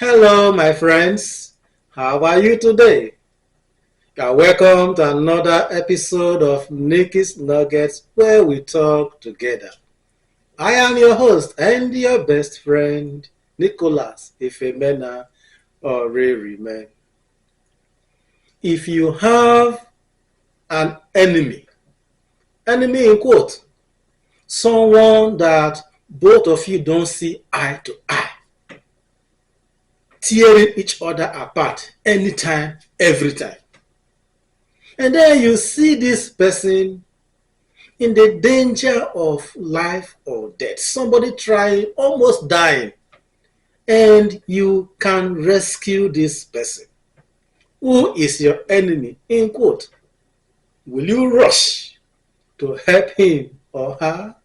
Hello, my friends. How are you today? You are welcome to another episode of Nikki's Nuggets where we talk together. I am your host and your best friend, Nicholas Ifemena Orerime. If you have an enemy in quote, someone that both of you don't see eye to eye, tearing each other apart anytime, every time. And then you see this person in the danger of life or death, somebody trying, almost dying, and you can rescue this person. Who is your enemy? In quote. Will you rush to help him or her?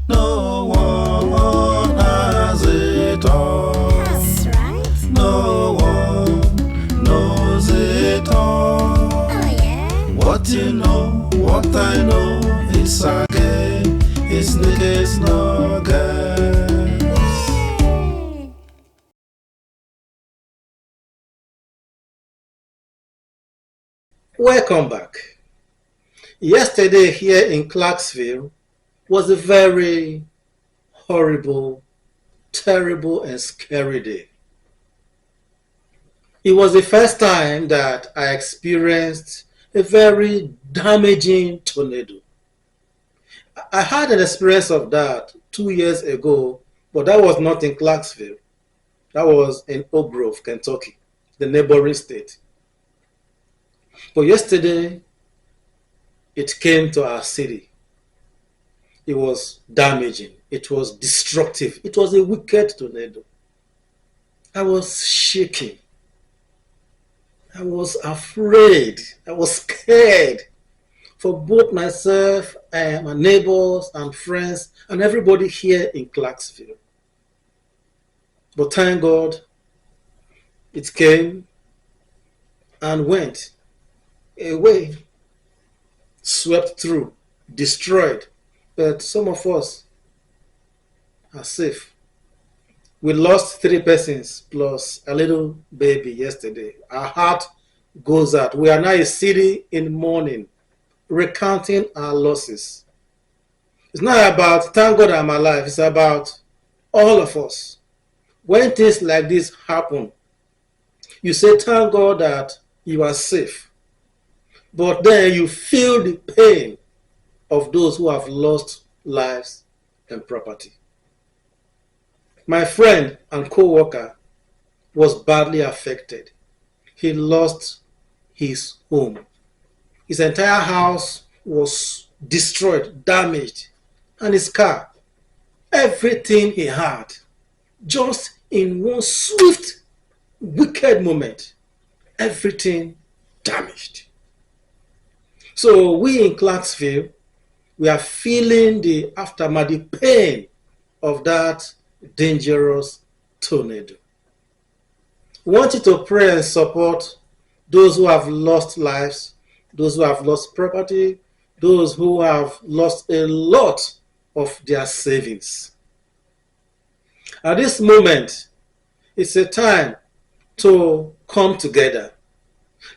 No one has it all. That's right. No one knows it all. Oh yeah. What you know, what I know is again, it's Nikki's Nuggets. Welcome back. Yesterday here in Clarksville was a very horrible, terrible, and scary day. It was the first time that I experienced a very damaging tornado. I had an experience of that 2 years ago, but that was not in Clarksville. That was in Oak Grove, Kentucky, the neighboring state. But yesterday, it came to our city. It was damaging. It was destructive. It was a wicked tornado. I was shaking. I was afraid. I was scared for both myself and my neighbors and friends and everybody here in Clarksville. But thank God, it came and went away, swept through, destroyed. But some of us are safe. We lost 3 persons plus a little baby yesterday. Our heart goes out. We are now a city in mourning, recounting our losses. It's not about, thank God I'm alive. It's about all of us. When things like this happen, you say, thank God that you are safe. But then you feel the pain of those who have lost lives and property. My friend and co-worker was badly affected. He lost his home. His entire house was destroyed, damaged, and his car, everything he had, just in one swift, wicked moment, everything damaged. So we in Clarksville, we are feeling the aftermath, the pain of that dangerous tornado. We want you to pray and support those who have lost lives, those who have lost property, those who have lost a lot of their savings. At this moment, it's a time to come together.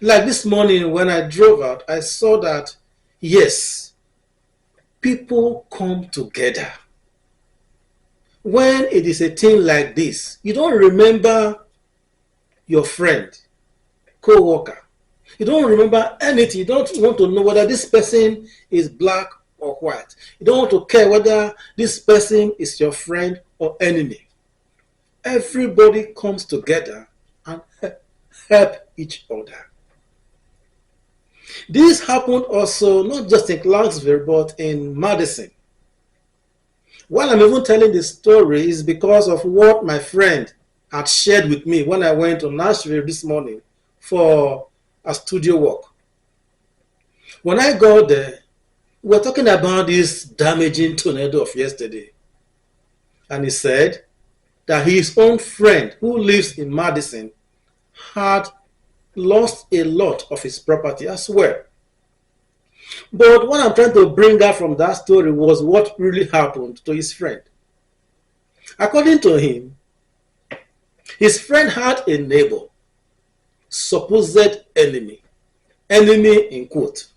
Like this morning when I drove out, I saw that, yes, people come together. When it is a thing like this, you don't remember your friend, co-worker. You don't remember anything. You don't want to know whether this person is black or white. You don't want to care whether this person is your friend or enemy. Everybody comes together and help each other. This happened also not just in Clarksville but in Madison. While I'm even telling this story is because of what my friend had shared with me when I went to Nashville this morning for a studio work. When I got there, we were talking about this damaging tornado of yesterday. And he said that his own friend who lives in Madison had lost a lot of his property as well. But what I'm trying to bring out from that story was what really happened to his friend. According to him, his friend had a neighbor, supposed enemy, enemy in quote.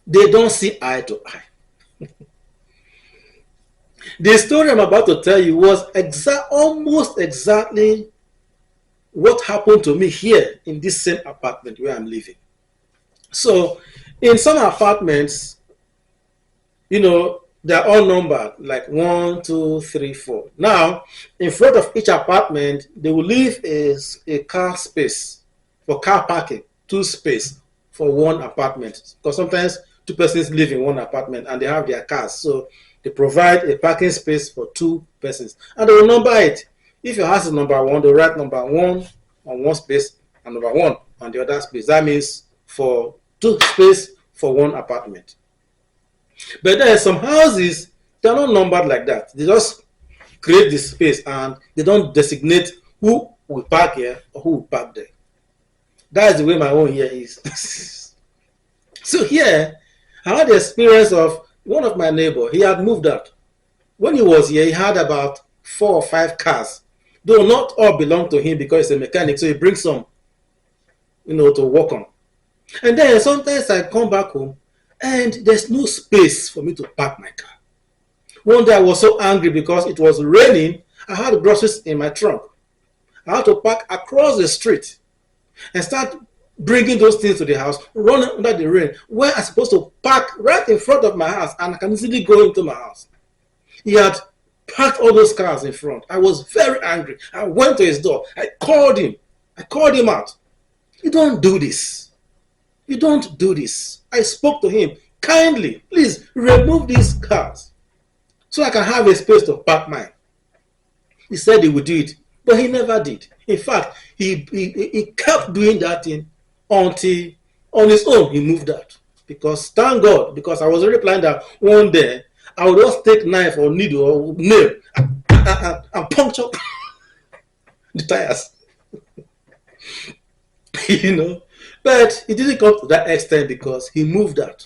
They don't see eye to eye. The story I'm about to tell you was almost exactly what happened to me here in this same apartment where I'm living. So, in some apartments, they're all numbered like 1, 2, 3, 4. Now, in front of each apartment, they will leave a car space for car parking, 2 space for one apartment. Because sometimes 2 persons live in one apartment and they have their cars. So they provide a parking space for 2 persons. And they will number it. If your house is number 1, they write number 1 on one space and number 1 on the other space. That means for 2 space for one apartment. But there are some houses, they're not numbered like that. They just create this space and they don't designate who will park here or who will park there. That's the way my own here is. So here, I had the experience of one of my neighbor. He had moved out. When he was here, he had about 4 or 5 cars. Though not all belong to him because he's a mechanic, so he brings some, to work on. And then sometimes I come back home and there's no space for me to park my car. One day I was so angry because it was raining. I had groceries in my trunk. I had to park across the street and start bringing those things to the house, run under the rain, where I'm supposed to park right in front of my house and I can easily go into my house. He had parked all those cars in front. I was very angry. I went to his door. I called him. I called him out. You don't do this. You don't do this. I spoke to him. Kindly, please remove these cars so I can have a space to park mine. He said he would do it, but he never did. In fact, he kept doing that thing until on his own he moved out. Because thank God, because I was already planning that one day I would just take knife or needle or nail and puncture the tires. But it didn't come to that extent because he moved out.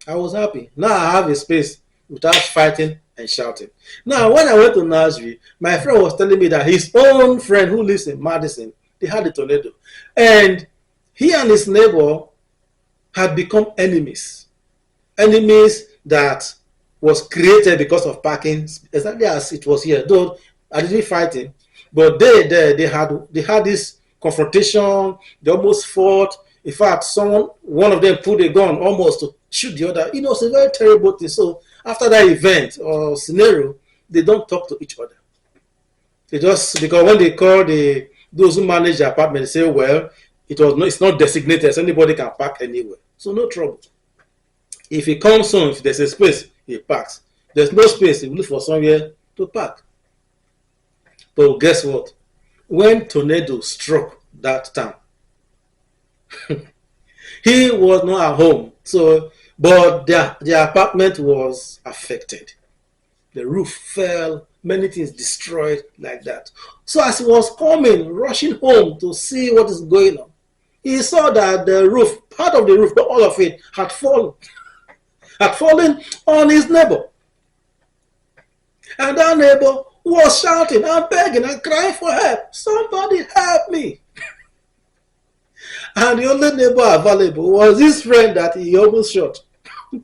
I was happy. Now I have a space without fighting and shouting. Now, when I went to nursery, my friend was telling me that his own friend who lives in Madison, they had a tornado. And he and his neighbor had become enemies. Enemies that was created because of parking, exactly as it was here. Though I didn't fight him, but they had this confrontation. They almost fought. In fact, one of them pulled a gun almost to shoot the other. It's a very terrible thing. So after that event or scenario, they don't talk to each other. They just, because when they call those who manage the apartment, they say, well, it's not designated, so anybody can park anywhere. So no trouble. If he comes home, if there's a space, he parks. There's no space, he will look for somewhere to park. But guess what? When tornado struck that town, he was not at home. So, but the apartment was affected. The roof fell, many things destroyed like that. So as he was coming, rushing home to see what is going on, he saw that the roof, part of the roof, not all of it, had fallen on his neighbor. And that neighbor was shouting and begging and crying for help. Somebody help me. And the only neighbor available was his friend that he almost shot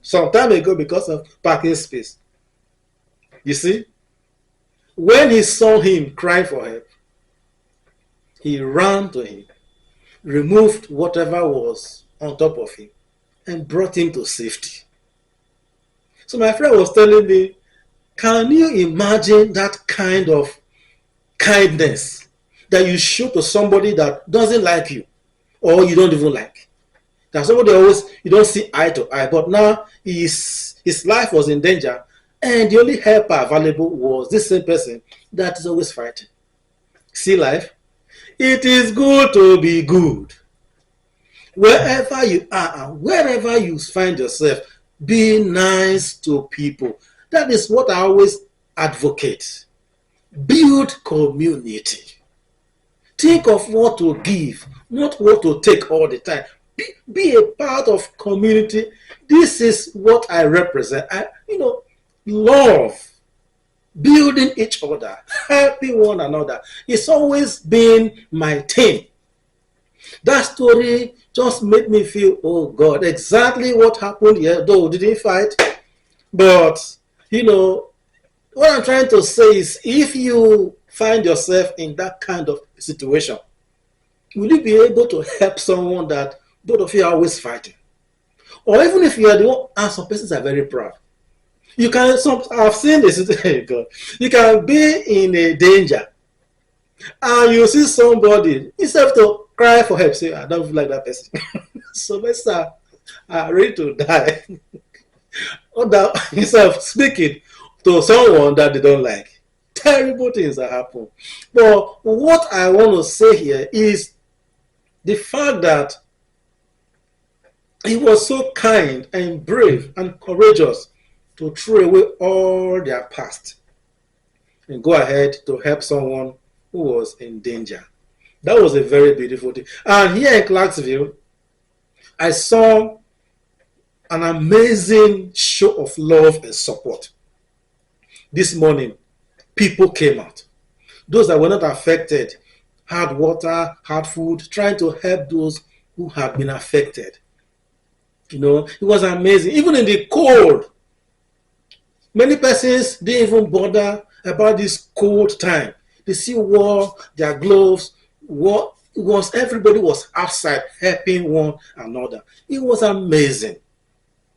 some time ago because of parking space. You see, when he saw him crying for help, he ran to him, removed whatever was on top of him, and brought him to safety. So my friend was telling me, can you imagine that kind of kindness that you show to somebody that doesn't like you or you don't even like? That somebody you don't see eye to eye, but now his life was in danger and the only helper available was this same person that is always fighting. See life? It is good to be good. Wherever you are and wherever you find yourself, be nice to people. That is what I always advocate. Build community. Think of what to give, not what to take all the time. be a part of community. This is what I represent. Love, building each other, helping one another. It's always been my thing. That story just made me feel, oh God, exactly what happened here. Though we didn't fight, but you know, what I'm trying to say is, if you find yourself in that kind of situation, will you be able to help someone that both of you are always fighting? Or even if you are the one, and some persons are very proud. You can, some I've seen this. God, you can be in a danger, and you see somebody, instead to cry for help, say, I don't feel like that person. So let's are ready to die. Or that instead of speaking to someone that they don't like. Terrible things that happen. But what I want to say here is the fact that he was so kind and brave and courageous to throw away all their past and go ahead to help someone who was in danger. That was a very beautiful thing. And here in Clarksville, I saw an amazing show of love and support. This morning, people came out. Those that were not affected had water, had food, trying to help those who had been affected. It was amazing. Even in the cold, many persons didn't even bother about this cold time. They still wore their gloves. Everybody was outside helping one another. It was amazing.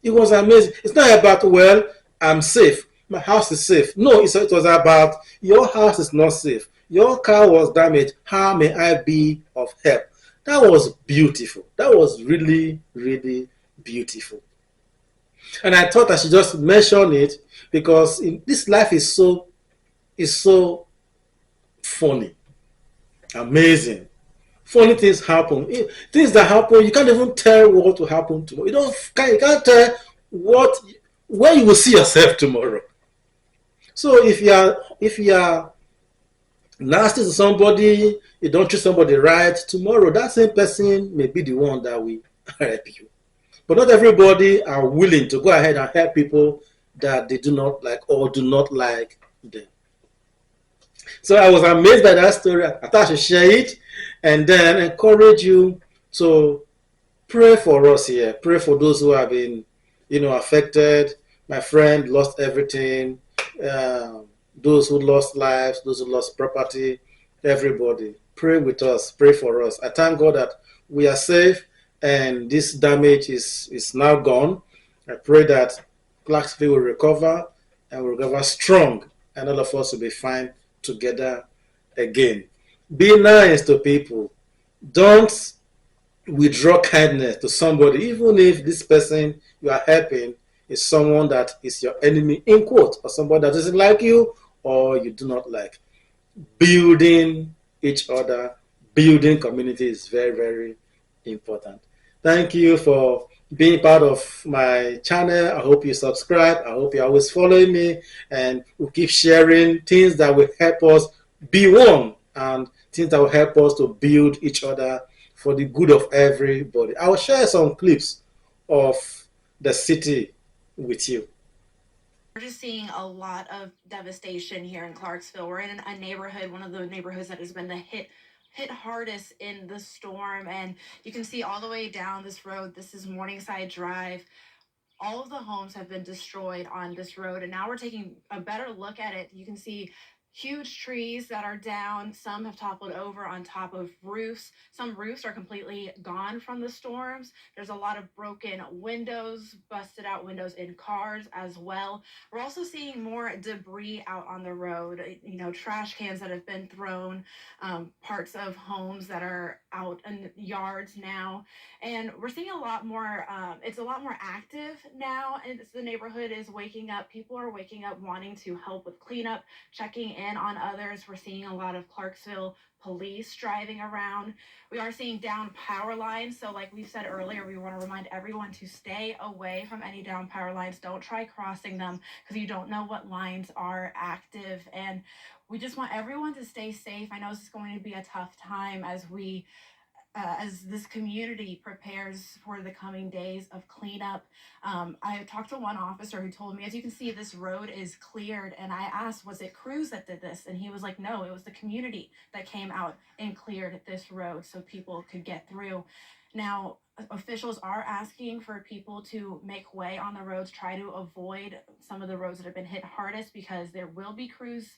It was amazing. It's not about, well, I'm safe. My house is safe. No, it was about, your house is not safe. Your car was damaged. How may I be of help? That was beautiful. That was really, really beautiful. And I thought I should just mention it because this life is so funny, amazing. Funny things happen. Things that happen, you can't even tell what will happen tomorrow. You can't tell where you will see yourself tomorrow. So if you are nasty to somebody, you don't treat somebody right, tomorrow that same person may be the one that will help you. But not everybody are willing to go ahead and help people that they do not like or do not like them. So I was amazed by that story. I thought I should share it and then encourage you to pray for us here. Pray for those who have been, affected. My friend lost everything. Those who lost lives, those who lost property, everybody. Pray with us. Pray for us. I thank God that we are safe and this damage is now gone. I pray that Clarksville will recover and will recover strong, and all of us will be fine together again. Be nice to people. Don't withdraw kindness to somebody, even if this person you are helping is someone that is your enemy, in quote, or somebody that doesn't like you or you do not like. Building each other, building community is very, very important. Thank you for being part of my channel. I hope you subscribe. I hope you're always following me, and we'll keep sharing things that will help us be one and things that will help us to build each other for the good of everybody. I will share some clips of the city with you. We're just seeing a lot of devastation here in Clarksville. We're in a neighborhood, one of the neighborhoods that has been hit hardest in the storm, and you can see all the way down this road. This is Morningside Drive. All of the homes have been destroyed on this road, and now we're taking a better look at it. You can see huge trees that are down. Some have toppled over on top of roofs. Some roofs are completely gone from the storms. There's a lot of broken windows, busted out windows in cars as well. We're also seeing more debris out on the road, trash cans that have been thrown, parts of homes that are out in yards now. And we're seeing a lot more, it's a lot more active now. And the neighborhood is waking up. People are waking up wanting to help with cleanup, checking in on others. We're seeing a lot of Clarksville police driving around. We are seeing down power lines. So like we said earlier, we want to remind everyone to stay away from any down power lines. Don't try crossing them because you don't know what lines are active. And we just want everyone to stay safe. I know this is going to be a tough time as we as this community prepares for the coming days of cleanup. I talked to one officer who told me, as you can see, this road is cleared. And I asked, was it crews that did this? And he was like, no, it was the community that came out and cleared this road so people could get through. Now, officials are asking for people to make way on the roads, try to avoid some of the roads that have been hit hardest, because there will be crews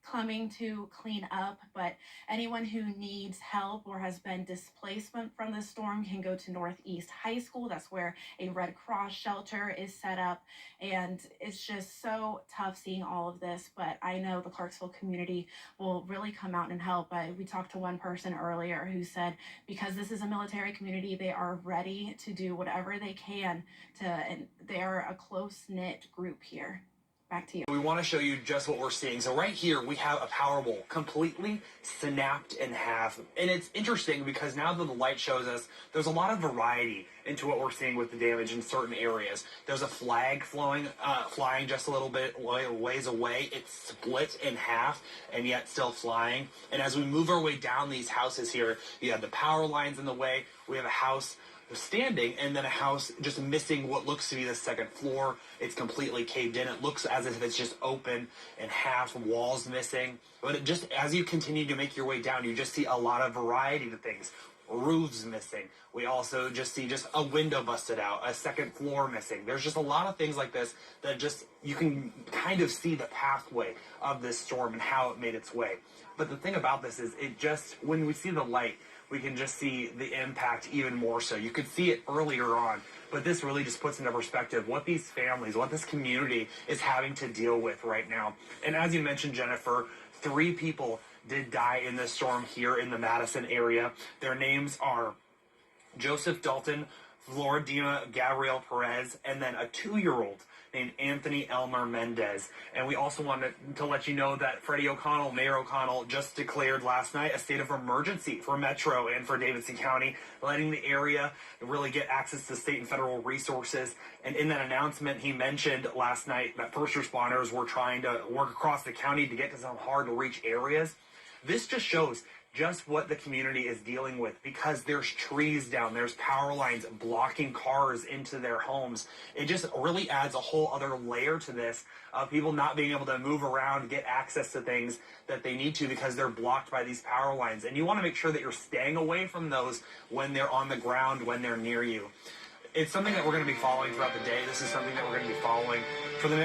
coming to clean up. But anyone who needs help or has been displaced from the storm can go to Northeast High School. That's where a Red Cross shelter is set up. And it's just so tough seeing all of this. But I know the Clarksville community will really come out and help. We talked to one person earlier who said, because this is a military community, they are ready to do whatever they can and they're a close-knit group here. Back to you. We want to show you just what we're seeing. So right here, we have a Powerball completely snapped in half. And it's interesting because now that the light shows us, there's a lot of variety into what we're seeing with the damage in certain areas. There's a flag flying just a little bit ways away. It's split in half and yet still flying. And as we move our way down these houses here, you have the power lines in the way. We have a house standing, and then a house just missing what looks to be the second floor. It's completely caved in. It looks as if it's just open in half, walls missing. But it just, as you continue to make your way down, you just see a lot of variety to things. Roofs missing. We also just see just a window busted out, a second floor missing. There's just a lot of things like this that just, you can kind of see the pathway of this storm and how it made its way. But the thing about this is, it just, when we see the light, we can just see the impact even more so. You could see it earlier on, but this really just puts into perspective what these families, what this community is having to deal with right now. And as you mentioned, Jennifer, 3 people did die in this storm here in the Madison area. Their names are Joseph Dalton, Floridina Gabriel Perez, and then a 2-year-old named Anthony Elmer Mendez. And we also wanted to let you know that Freddie O'Connell, Mayor O'Connell, just declared last night a state of emergency for Metro and for Davidson County, letting the area really get access to state and federal resources. And in that announcement, he mentioned last night that first responders were trying to work across the county to get to some hard-to-reach areas. This just shows just what the community is dealing with, because there's trees down, there's power lines blocking cars into their homes. It just really adds a whole other layer to this of people not being able to move around, get access to things that they need to because they're blocked by these power lines. And you want to make sure that you're staying away from those when they're on the ground, when they're near you. It's something that we're going to be following throughout the day. This is something that we're going to be following for the next